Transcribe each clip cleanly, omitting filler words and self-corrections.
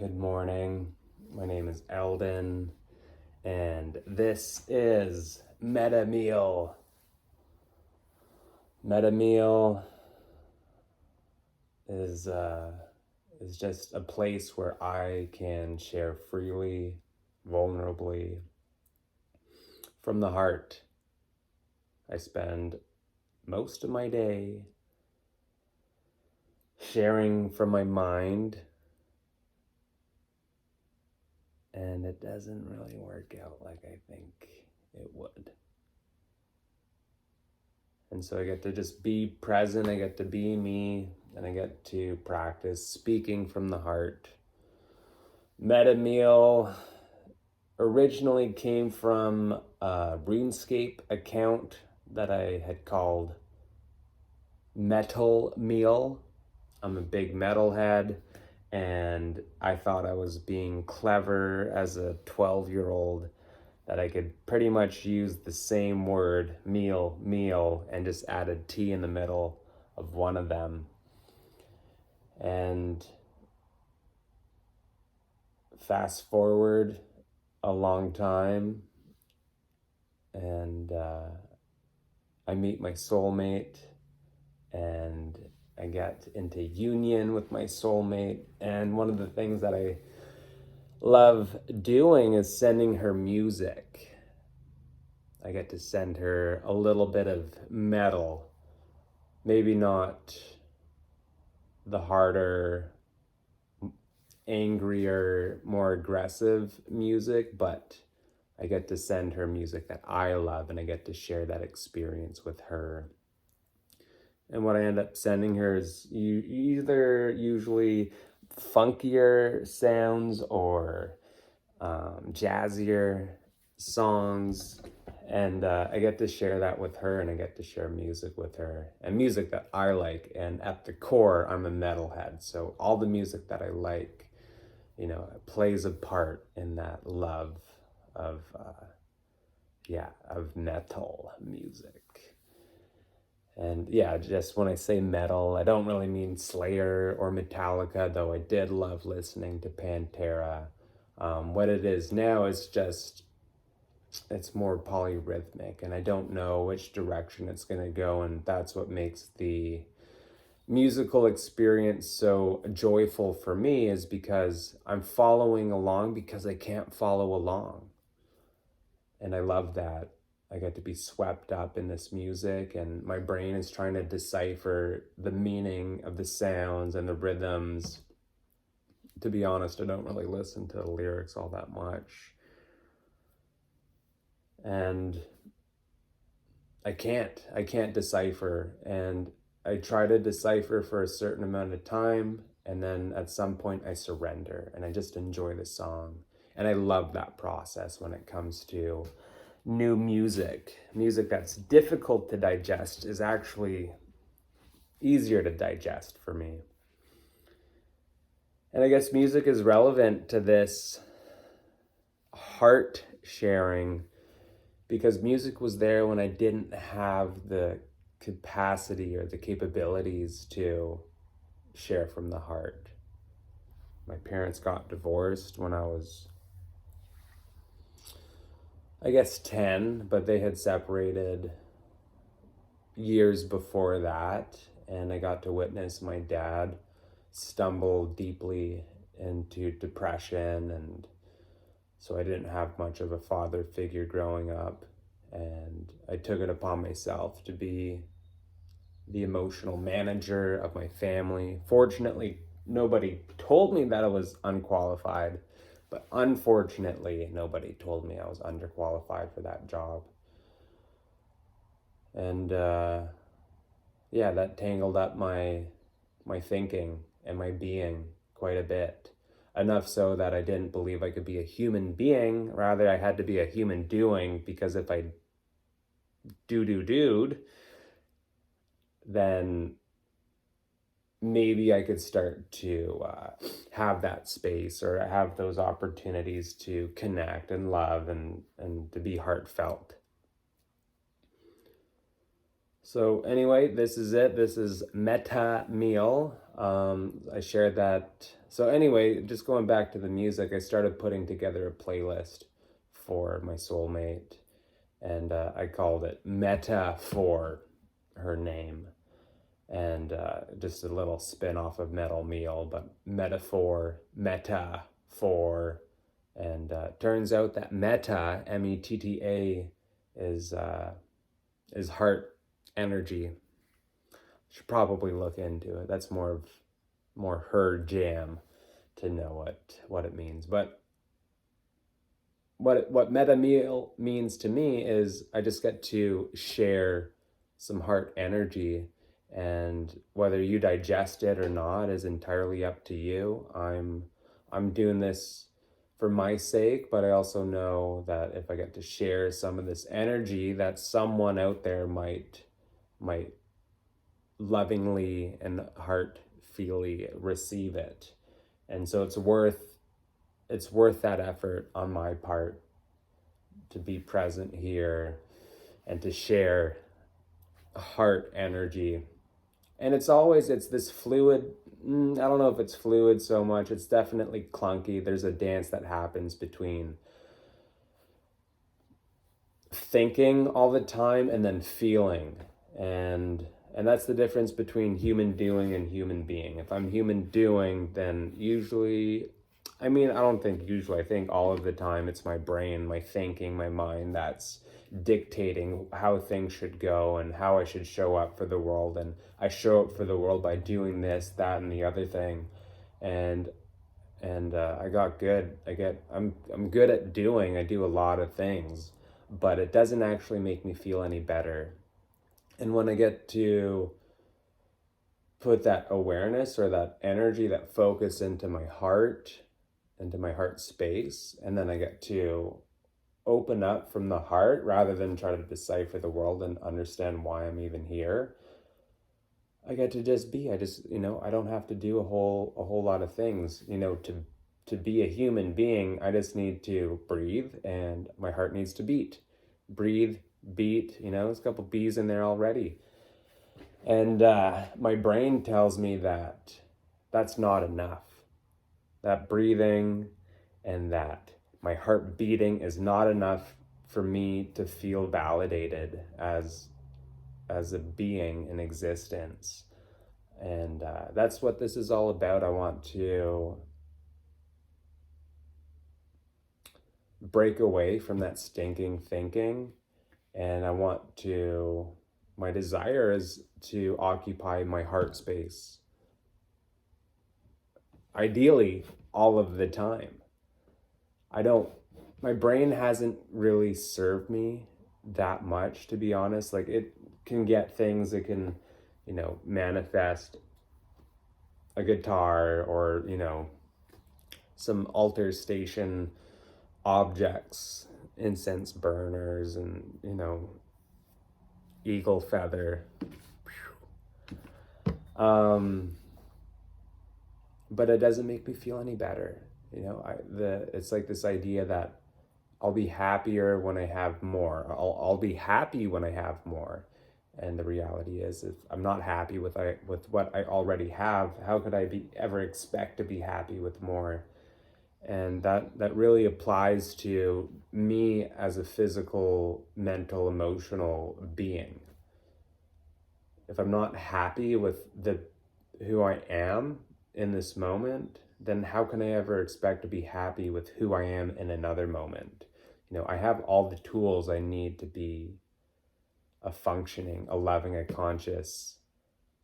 Good morning. My name is Eldon, and this is Metta Meal. Metta Meal is just a place where I can share freely, vulnerably, from the heart. I spend most of my day sharing from my mind, and it doesn't really work out like I think it would. And so I get to just be present, I get to be me, and I get to practice speaking from the heart. Metta Meal originally came from a RuneScape account that I had called Metta Meal. I'm a big metalhead, and I thought I was being clever as a 12-year-old, that I could pretty much use the same word, meal, and just add a T in the middle of one of them. And fast forward a long time, and I meet my soulmate, and I get into union with my soulmate. And one of the things that I love doing is sending her music. I get to send her a little bit of metal, maybe not the harder, angrier, more aggressive music, but I get to send her music that I love, and I get to share that experience with her. And what I end up sending her is either usually funkier sounds or jazzier songs. And I get to share that with her, and I get to share music with her, and music that I like. And at the core, I'm a metalhead. So all the music that I like, plays a part in that love of metal music. And just when I say metal, I don't really mean Slayer or Metallica, though I did love listening to Pantera. What it is now is just, it's more polyrhythmic, and I don't know which direction it's going to go, and that's what makes the musical experience so joyful for me, is because I'm following along because I can't follow along. And I love that. I get to be swept up in this music, and my brain is trying to decipher the meaning of the sounds and the rhythms. To be honest, I don't really listen to the lyrics all that much. And I can't decipher. And I try to decipher for a certain amount of time, and then at some point I surrender, and I just enjoy the song. And I love that process when it comes to new music. Music that's difficult to digest is actually easier to digest for me. And I guess music is relevant to this heart sharing because music was there when I didn't have the capacity or the capabilities to share from the heart. My parents got divorced when I was, I guess, 10, but they had separated years before that, and I got to witness my dad stumble deeply into depression, and so I didn't have much of a father figure growing up, and I took it upon myself to be the emotional manager of my family. Fortunately, nobody told me that I was unqualified, but unfortunately, nobody told me I was underqualified for that job. And that tangled up my thinking and my being quite a bit. Enough so that I didn't believe I could be a human being. Rather, I had to be a human doing, because if I do'd, then maybe I could start to have that space or have those opportunities to connect and love and to be heartfelt. So anyway, this is it. This is Metta Meal. I shared that. So anyway, just going back to the music, I started putting together a playlist for my soulmate, and I called it Metta for her name, and just a little spin off of Metal Meal, but metaphor, meta for, and turns out that metta, METTA, is heart energy. Should probably look into it. That's more her jam to know what it means. But what Metta Meal means to me is I just get to share some heart energy, and whether you digest it or not is entirely up to you. I'm doing this for my sake, but I also know that if I get to share some of this energy, that someone out there might lovingly and heart-feely receive it. And so it's worth that effort on my part to be present here and to share heart energy. And it's this fluid, I don't know if it's fluid so much, it's definitely clunky. There's a dance that happens between thinking all the time and then feeling. And that's the difference between human doing and human being. If I'm human doing, then usually, I mean, I don't think usually, I think all of the time it's my brain, my thinking, my mind that's dictating how things should go and how I should show up for the world. And I show up for the world by doing this, that, and the other thing. And I got good. I'm good at doing. I do a lot of things, but it doesn't actually make me feel any better. And when I get to put that awareness or that energy, that focus into my heart space, and then I get to open up from the heart rather than try to decipher the world and understand why I'm even here. I get to just be. I don't have to do a whole lot of things, to be a human being. I just need to breathe and my heart needs to beat. Breathe, beat, there's a couple B's in there already. And my brain tells me that that's not enough. That breathing and that my heart beating is not enough for me to feel validated as a being in existence. And that's what this is all about. I want to break away from that stinking thinking, and my desire is to occupy my heart space, ideally all of the time. My brain hasn't really served me that much, to be honest. Like, it can get things, it can, manifest a guitar or, some altar station objects, incense burners, and, eagle feather. But it doesn't make me feel any better. It's like this idea that I'll be happier when I have more. I'll be happy when I have more. And the reality is, if I'm not happy with what I already have, how could I ever expect to be happy with more? And that really applies to me as a physical, mental, emotional being. If I'm not happy with who I am in this moment, then how can I ever expect to be happy with who I am in another moment? I have all the tools I need to be a functioning, a loving, a conscious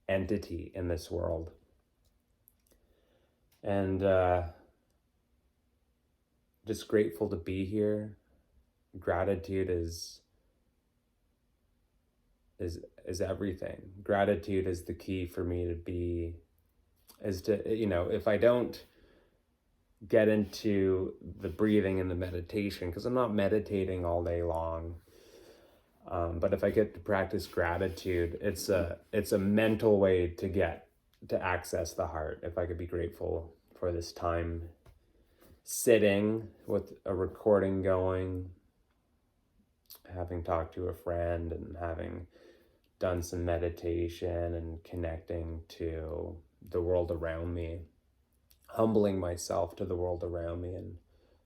entity in this world. And just grateful to be here. Gratitude is everything. Gratitude is the key for me if I don't get into the breathing and the meditation, because I'm not meditating all day long, but if I get to practice gratitude, it's a mental way to access the heart. If I could be grateful for this time sitting with a recording going, having talked to a friend, and having done some meditation and connecting to the world around me, humbling myself to the world around me and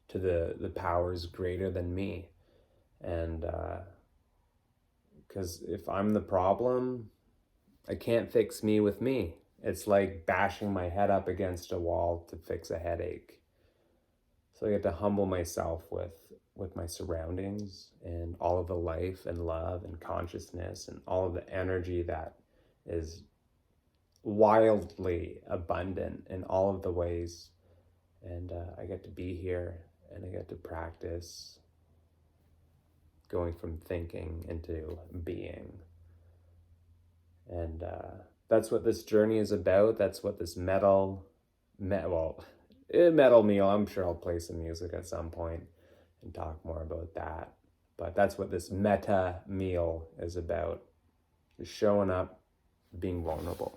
to the powers greater than me. And because if I'm the problem, I can't fix me with me. It's like bashing my head up against a wall to fix a headache. So I get to humble myself with my surroundings and all of the life and love and consciousness and all of the energy that is wildly abundant in all of the ways. And I get to be here and I get to practice going from thinking into being. And that's what this journey is about. That's what this Metta Meal, I'm sure I'll play some music at some point and talk more about that. But that's what this Metta Meal is about. Just showing up, being vulnerable.